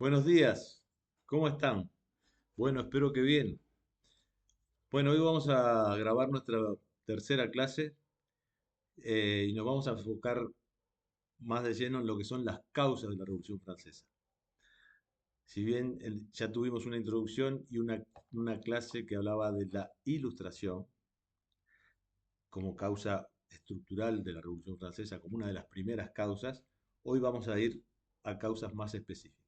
Buenos días, ¿cómo están? Bueno, espero que bien. Bueno, hoy vamos a grabar nuestra tercera clase y nos vamos a enfocar más de lleno en lo que son las causas de la Revolución Francesa. Si bien ya tuvimos una introducción y una clase que hablaba de la Ilustración como causa estructural de la Revolución Francesa, como una de las primeras causas, hoy vamos a ir a causas más específicas.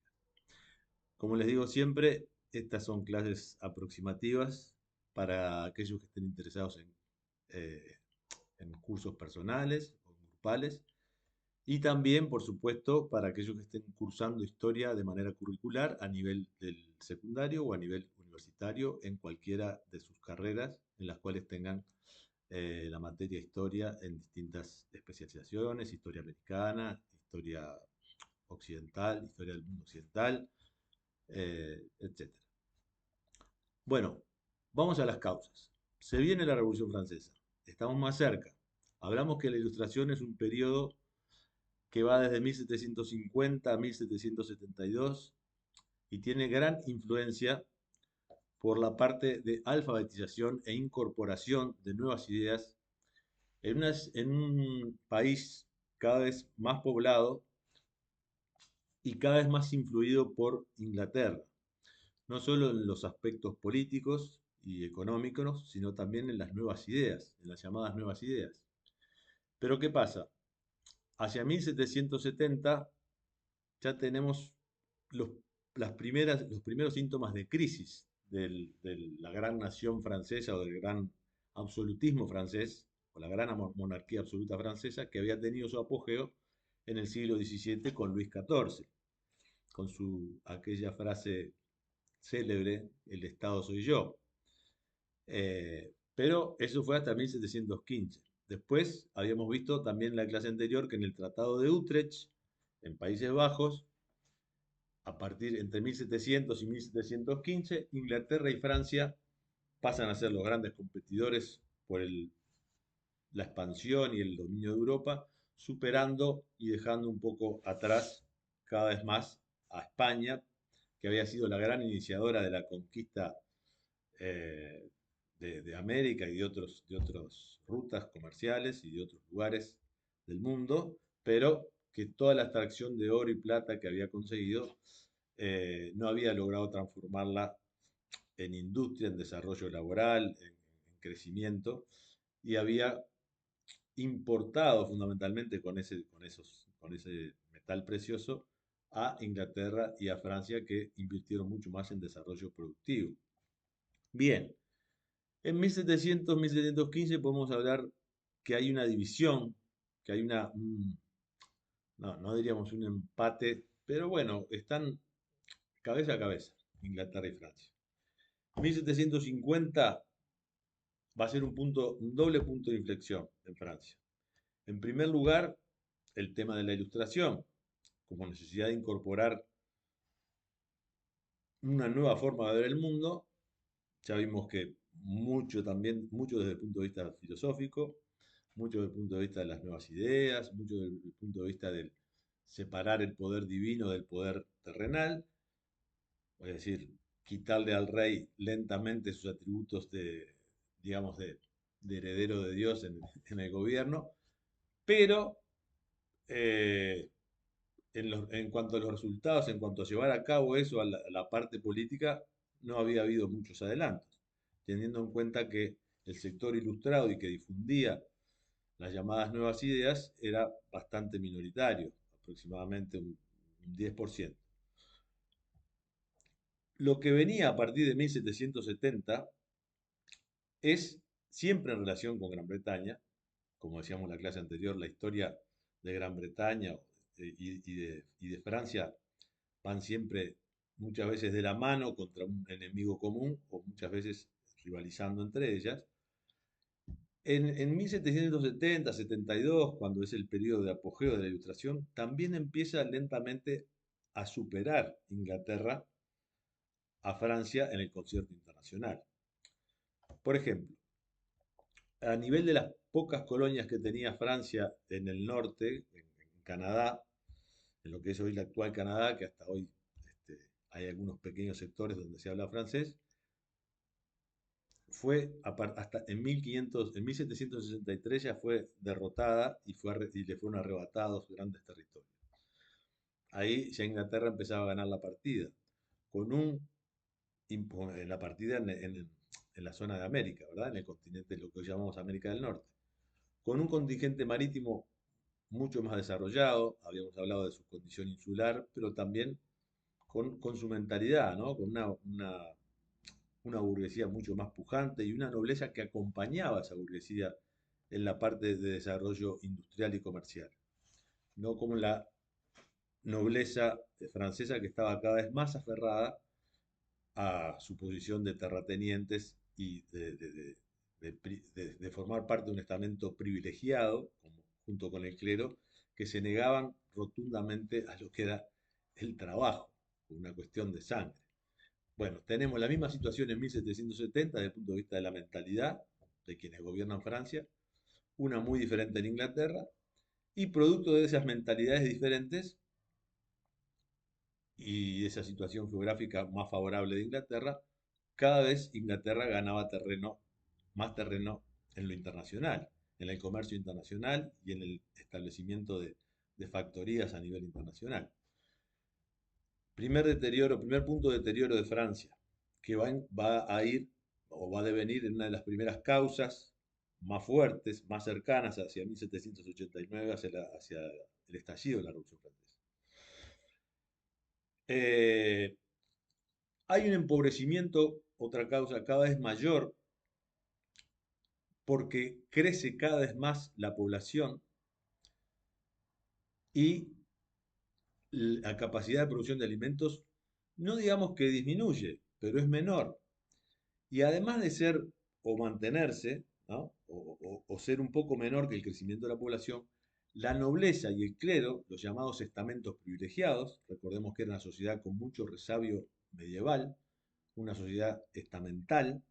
Como les digo siempre, estas son clases aproximativas para aquellos que estén interesados eh, en cursos personales o grupales y también, por supuesto, para aquellos que estén cursando historia de manera curricular a nivel del secundario o a nivel universitario en cualquiera de sus carreras en las cuales tengan la materia historia en distintas especializaciones, historia americana, historia occidental, historia del mundo occidental, etcétera. Bueno, vamos a las causas. Se viene la Revolución Francesa. Estamos más cerca. Hablamos que la Ilustración es un periodo que va desde 1750 a 1772 y tiene gran influencia por la parte de alfabetización e incorporación de nuevas ideas en un país cada vez más poblado y cada vez más influido por Inglaterra, no solo en los aspectos políticos y económicos, sino también en las nuevas ideas, en las llamadas nuevas ideas. Pero ¿qué pasa? Hacia 1770 ya tenemos los, los primeros síntomas de crisis de la gran nación francesa o del gran absolutismo francés, o la gran monarquía absoluta francesa, que había tenido su apogeo en el siglo XVII con Luis XIV, con aquella frase célebre, el Estado soy yo. Pero eso fue hasta 1715. Después habíamos visto también en la clase anterior que en el Tratado de Utrecht, en Países Bajos, a partir entre 1700 y 1715, Inglaterra y Francia pasan a ser los grandes competidores por la expansión y el dominio de Europa, superando y dejando un poco atrás cada vez más a España, que había sido la gran iniciadora de la conquista eh, de América y de otras rutas comerciales y de otros lugares del mundo, pero que toda la extracción de oro y plata que había conseguido no había logrado transformarla en industria, en desarrollo laboral, en crecimiento, y había importado fundamentalmente con ese metal precioso a Inglaterra y a Francia que invirtieron mucho más en desarrollo productivo. Bien, en 1700, 1715 podemos hablar que hay una división, que hay no, no diríamos un empate, pero bueno, están cabeza a cabeza, Inglaterra y Francia. 1750 va a ser un doble punto de inflexión en Francia. En primer lugar, el tema de la ilustración, como necesidad de incorporar una nueva forma de ver el mundo. Ya vimos que mucho también, mucho desde el punto de vista filosófico, mucho desde el punto de vista de las nuevas ideas, mucho desde el punto de vista del separar el poder divino del poder terrenal, es decir, quitarle al rey lentamente sus atributos digamos, de heredero de Dios en el gobierno, pero eh, en cuanto a los resultados, en cuanto a llevar a cabo eso a la parte política, no había habido muchos adelantos, teniendo en cuenta que el sector ilustrado y que difundía las llamadas nuevas ideas era bastante minoritario, aproximadamente un 10%. Lo que venía a partir de 1770 es siempre en relación con Gran Bretaña, como decíamos en la clase anterior, la historia de Gran Bretaña y de Francia van siempre muchas veces de la mano contra un enemigo común o muchas veces rivalizando entre ellas. En 1770, 72, cuando es el periodo de apogeo de la Ilustración, también empieza lentamente a superar Inglaterra a Francia en el concierto internacional. Por ejemplo, a nivel de las pocas colonias que tenía Francia en el norte, en Canadá, en lo que es hoy la actual Canadá, que hasta hoy hay algunos pequeños sectores donde se habla francés, fue hasta en 1500, en 1763 ya fue derrotada y, y le fueron arrebatados grandes territorios. Ahí ya Inglaterra empezaba a ganar la partida, con en la partida en la zona de América, ¿verdad? En el continente, lo que hoy llamamos América del Norte, con un contingente marítimo mucho más desarrollado, habíamos hablado de su condición insular, pero también con su mentalidad, ¿no? Con una burguesía mucho más pujante y una nobleza que acompañaba a esa burguesía en la parte de desarrollo industrial y comercial, no como la nobleza francesa que estaba cada vez más aferrada a su posición de terratenientes y de formar parte de un estamento privilegiado, junto con el clero, que se negaban rotundamente a lo que era el trabajo, una cuestión de sangre. Bueno, tenemos la misma situación en 1770 desde el punto de vista de la mentalidad de quienes gobiernan Francia, una muy diferente en Inglaterra, y producto de esas mentalidades diferentes y esa situación geográfica más favorable de Inglaterra, cada vez Inglaterra ganaba terreno, más terreno en lo internacional, en el comercio internacional y en el establecimiento de factorías a nivel internacional. Primer punto de deterioro de Francia, que va a ir o va a devenir en una de las primeras causas más fuertes, más cercanas hacia 1789, hacia el estallido de la Revolución Francesa. Eh, Hay un empobrecimiento, otra causa cada vez mayor, porque crece cada vez más la población y la capacidad de producción de alimentos, no digamos que disminuye, pero es menor. Y además de ser o mantenerse, ¿no? O ser un poco menor que el crecimiento de la población, la nobleza y el clero, los llamados estamentos privilegiados, recordemos que era una sociedad con mucho resabio medieval, una sociedad estamental,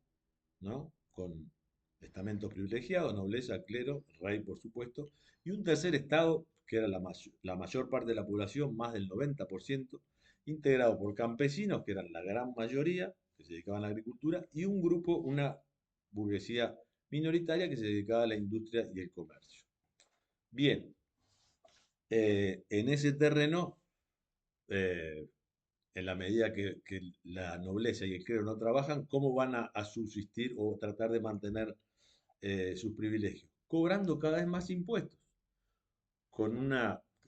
¿no? Con estamentos privilegiados, nobleza, clero, rey, por supuesto, y un tercer estado, que era la mayor parte de la población, más del 90%, integrado por campesinos, que eran la gran mayoría, que se dedicaban a la agricultura, y un grupo, una burguesía minoritaria que se dedicaba a la industria y el comercio. Bien, en ese terreno, eh, en la medida que la nobleza y el clero no trabajan, ¿cómo van a subsistir o tratar de mantener sus privilegios? Cobrando cada vez más impuestos, con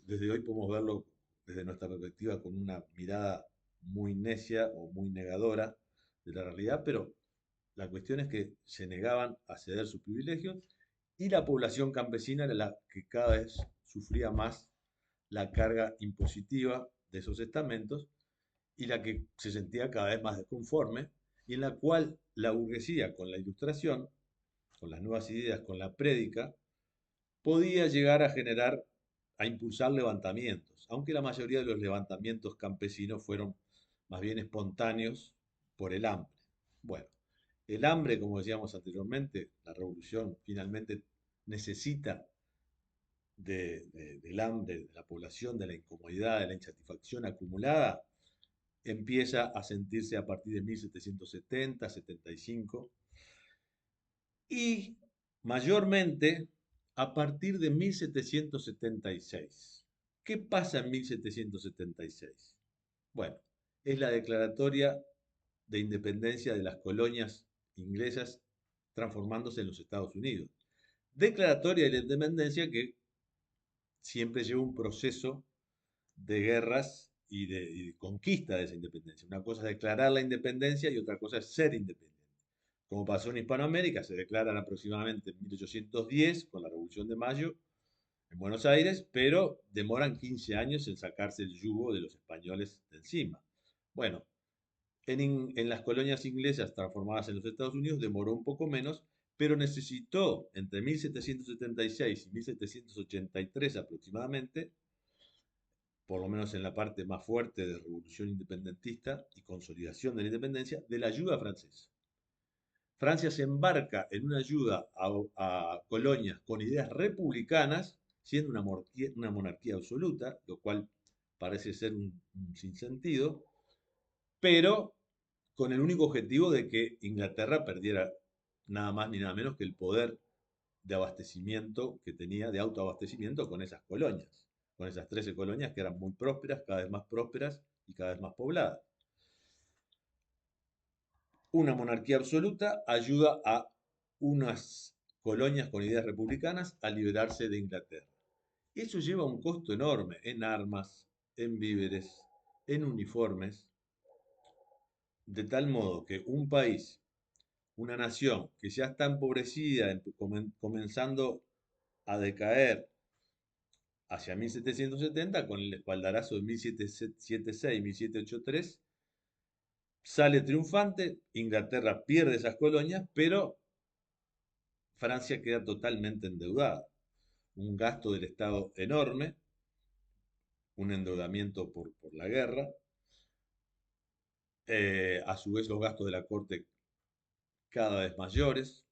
desde hoy podemos verlo desde nuestra perspectiva, con una mirada muy necia o muy negadora de la realidad, pero la cuestión es que se negaban a ceder sus privilegios y la población campesina era la que cada vez sufría más la carga impositiva de esos estamentos y la que se sentía cada vez más desconforme y en la cual la burguesía con la ilustración, con las nuevas ideas, con la prédica, podía llegar a generar, a impulsar levantamientos, aunque la mayoría de los levantamientos campesinos fueron más bien espontáneos por el hambre. Bueno, el hambre, como decíamos anteriormente, la revolución finalmente necesita del hambre, de la población, de la incomodidad, de la insatisfacción acumulada, empieza a sentirse a partir de 1770, 75 y mayormente a partir de 1776. ¿Qué pasa en 1776? Bueno, es la declaratoria de independencia de las colonias inglesas transformándose en los Estados Unidos. Declaratoria de la independencia que siempre lleva un proceso de guerras y de conquista de esa independencia. Una cosa es declarar la independencia y otra cosa es ser independiente. Como pasó en Hispanoamérica, se declaran aproximadamente en 1810 con la Revolución de Mayo en Buenos Aires, pero demoran 15 años en sacarse el yugo de los españoles de encima. Bueno, en las colonias inglesas transformadas en los Estados Unidos demoró un poco menos, pero necesitó entre 1776 y 1783 aproximadamente, por lo menos en la parte más fuerte de revolución independentista y consolidación de la independencia, de la ayuda francesa. Francia se embarca en una ayuda a colonias con ideas republicanas, siendo una monarquía absoluta, lo cual parece ser un sinsentido, pero con el único objetivo de que Inglaterra perdiera nada más ni nada menos que el poder de abastecimiento que tenía, de autoabastecimiento con esas colonias, con esas 13 colonias que eran muy prósperas, cada vez más prósperas y cada vez más pobladas. Una monarquía absoluta ayuda a unas colonias con ideas republicanas a liberarse de Inglaterra. Eso lleva un costo enorme en armas, en víveres, en uniformes, de tal modo que un país, una nación que ya está empobrecida, comenzando a decaer hacia 1770, con el espaldarazo de 1776, 1783, sale triunfante, Inglaterra pierde esas colonias, pero Francia queda totalmente endeudada. Un gasto del Estado enorme, un endeudamiento por la guerra, a su vez los gastos de la corte cada vez mayores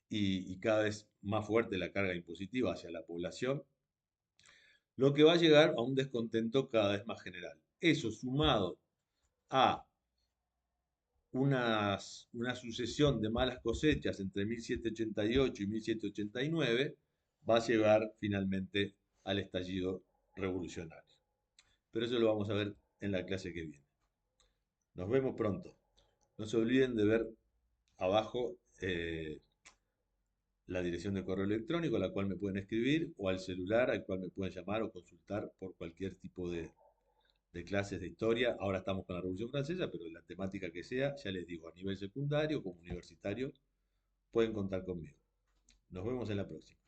y cada vez más fuerte la carga impositiva hacia la población, lo que va a llegar a un descontento cada vez más general. Eso sumado a una sucesión de malas cosechas entre 1788 y 1789 va a llevar finalmente al estallido revolucionario. Pero eso lo vamos a ver en la clase que viene. Nos vemos pronto. No se olviden de ver abajo la dirección de correo electrónico a la cual me pueden escribir o al celular al cual me pueden llamar o consultar por cualquier tipo de clases de historia. Ahora estamos con la Revolución Francesa, pero la temática que sea, ya les digo, a nivel secundario como universitario, pueden contar conmigo. Nos vemos en la próxima.